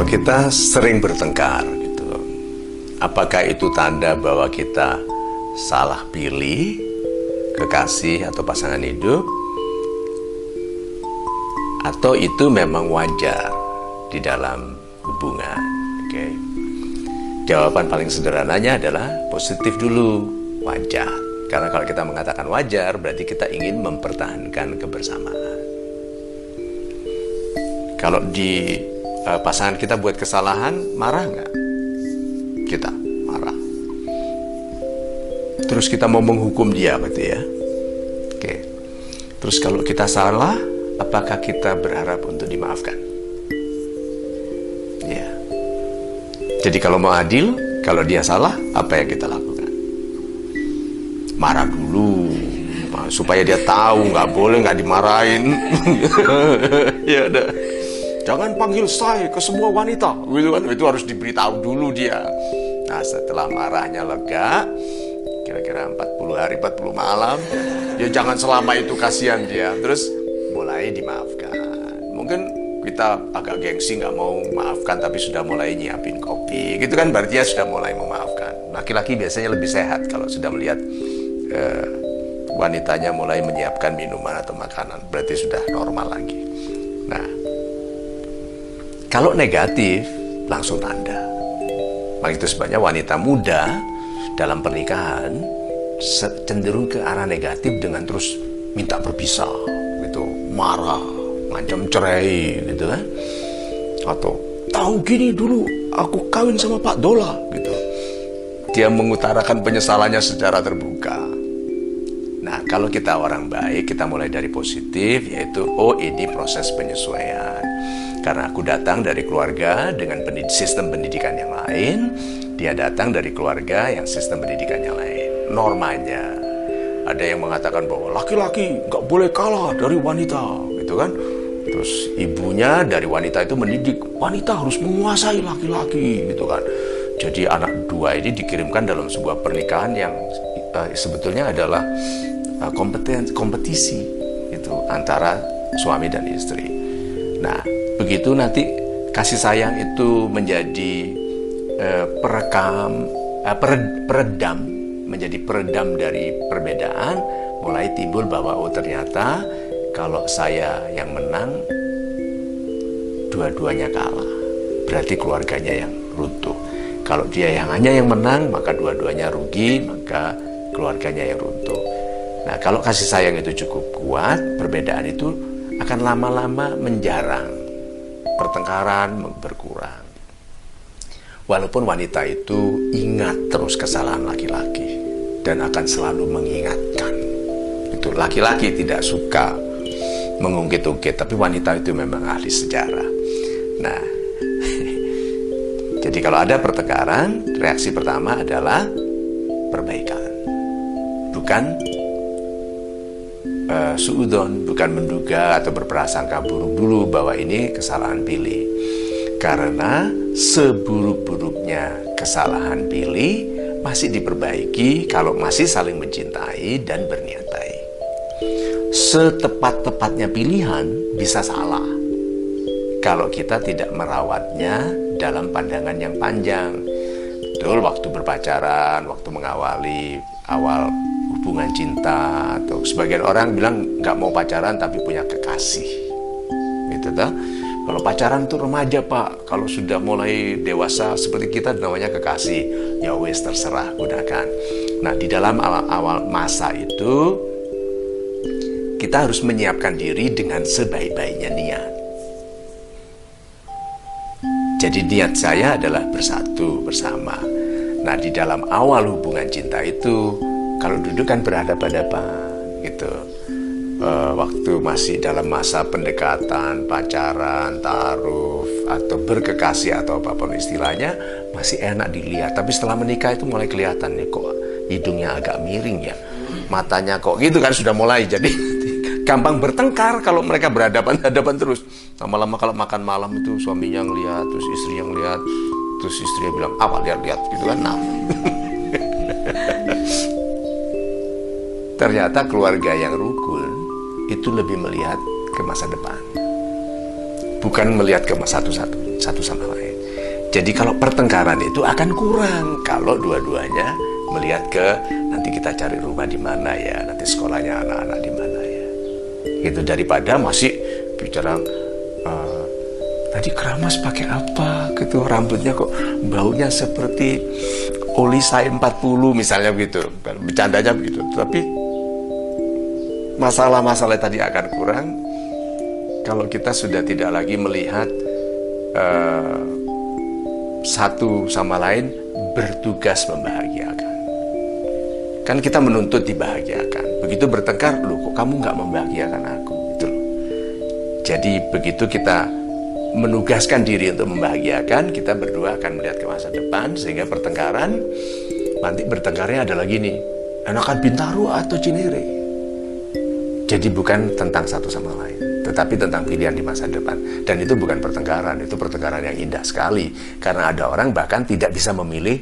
Kalau kita sering bertengkar gitu, apakah itu tanda bahwa kita salah pilih kekasih atau pasangan hidup, atau itu memang wajar di dalam hubungan? Oke. Jawaban paling sederhananya adalah positif dulu, wajar. Karena kalau kita mengatakan wajar, berarti kita ingin mempertahankan kebersamaan. Kalau di pasangan kita buat kesalahan, marah nggak? Kita marah. Terus kita mau menghukum dia, berarti ya. Oke. Terus kalau kita salah, apakah kita berharap untuk dimaafkan? Ya. Jadi kalau mau adil, kalau dia salah, apa yang kita lakukan? Marah dulu, supaya dia tahu nggak boleh nggak dimarahin. Ya udah. Jangan panggil saya ke semua wanita, gitu kan? Itu harus diberitahu dulu dia. Nah, setelah marahnya lega, kira-kira 40 hari 40 malam, ya jangan selama itu, kasihan dia. Terus mulai dimaafkan. Mungkin kita agak gengsi nggak mau maafkan, tapi sudah mulai nyiapin kopi, gitu kan? Berarti ya sudah mulai memaafkan. Laki-laki biasanya lebih sehat kalau sudah melihat wanitanya mulai menyiapkan minuman atau makanan, berarti sudah normal lagi. Nah, kalau negatif, langsung tanda. Maka itu sebabnya wanita muda dalam pernikahan cenderung ke arah negatif dengan terus minta berpisah, gitu, marah, ngancam cerai, gitu kan? Atau tahu gini dulu, aku kawin sama Pak Dola, gitu. Dia mengutarakan penyesalannya secara terbuka. Nah, kalau kita orang baik, kita mulai dari positif, yaitu, oh ini proses penyesuaian. Karena aku datang dari keluarga dengan sistem pendidikan yang lain, dia datang dari keluarga yang sistem pendidikan yang lain. Normanya, ada yang mengatakan bahwa laki-laki nggak boleh kalah dari wanita, gitu kan? Terus ibunya dari wanita itu mendidik, wanita harus menguasai laki-laki, gitu kan? Jadi anak dua ini dikirimkan dalam sebuah pernikahan yang sebetulnya adalah kompetisi itu antara suami dan istri. Nah, begitu nanti kasih sayang itu menjadi peredam, menjadi peredam dari perbedaan, mulai timbul bahwa oh ternyata kalau saya yang menang, dua-duanya kalah, berarti keluarganya yang runtuh. Kalau dia hanya yang menang, maka dua-duanya rugi, maka keluarganya yang runtuh. Nah, kalau kasih sayang itu cukup kuat, perbedaan itu akan lama-lama menjarang, pertengkaran berkurang. Walaupun wanita itu ingat terus kesalahan laki-laki dan akan selalu mengingatkan. Itu laki-laki tidak suka mengungkit-ungkit, tapi wanita itu memang ahli sejarah. Nah, jadi kalau ada pertengkaran, reaksi pertama adalah perbaikan. Bukan suudon, bukan menduga atau berprasangka buruk dulu bahwa ini kesalahan pilih. Karena seburuk-buruknya kesalahan pilih masih diperbaiki kalau masih saling mencintai dan berniat baik. Setepat-tepatnya pilihan bisa salah kalau kita tidak merawatnya dalam pandangan yang panjang. Betul, waktu berpacaran, waktu mengawali awal hubungan cinta, atau sebagian orang bilang nggak mau pacaran tapi punya kekasih, gitu toh. Kalau pacaran tuh remaja Pak, kalau sudah mulai dewasa seperti kita namanya kekasih. Ya wes, terserah, gunakan. Nah, di dalam awal masa itu kita harus menyiapkan diri dengan sebaik-baiknya niat. Jadi niat saya adalah bersatu bersama. Nah, di dalam awal hubungan cinta itu, kalau duduk kan berhadapan-hadapan gitu. Waktu masih dalam masa pendekatan, pacaran, taaruf, atau berkekasih atau apapun istilahnya, masih enak dilihat. Tapi setelah menikah itu mulai kelihatan nih, kok hidungnya agak miring ya, matanya kok gitu kan, sudah mulai jadi gampang bertengkar kalau mereka berhadapan-hadapan terus. Lama-lama kalau makan malam itu suaminya ngelihat, terus istri yang lihat, terus istrinya bilang, apa lihat-lihat gitu kan. Nah, ternyata keluarga yang rukun itu lebih melihat ke masa depan, bukan melihat ke satu sama lain. Jadi kalau pertengkaran itu akan kurang kalau dua-duanya melihat ke nanti kita cari rumah di mana ya, nanti sekolahnya anak-anak di mana ya. Gitu, daripada masih bicara tadi keramas pakai apa gitu, rambutnya kok baunya seperti oli Sai 40 misalnya begitu. Bercandanya begitu. Tapi masalah-masalah tadi akan kurang kalau kita sudah tidak lagi melihat satu sama lain bertugas membahagiakan. Kan kita menuntut dibahagiakan. Begitu bertengkar, loh kok kamu nggak membahagiakan aku? Gitu loh. Jadi begitu kita menugaskan diri untuk membahagiakan, kita berdua akan melihat ke masa depan, sehingga pertengkaran, nanti bertengkarnya adalah gini, enakan Bintaro atau Cinere. Jadi bukan tentang satu sama lain, tetapi tentang pilihan di masa depan. Dan itu bukan pertengkaran, itu pertengkaran yang indah sekali. Karena ada orang bahkan tidak bisa memilih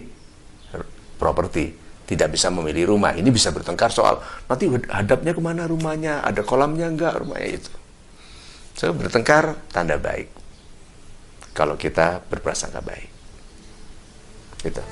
properti, tidak bisa memilih rumah. Ini bisa bertengkar soal, nanti hadapnya kemana rumahnya, ada kolamnya enggak rumahnya itu. So, bertengkar, tanda baik. Kalau kita berprasangka baik. Gitu.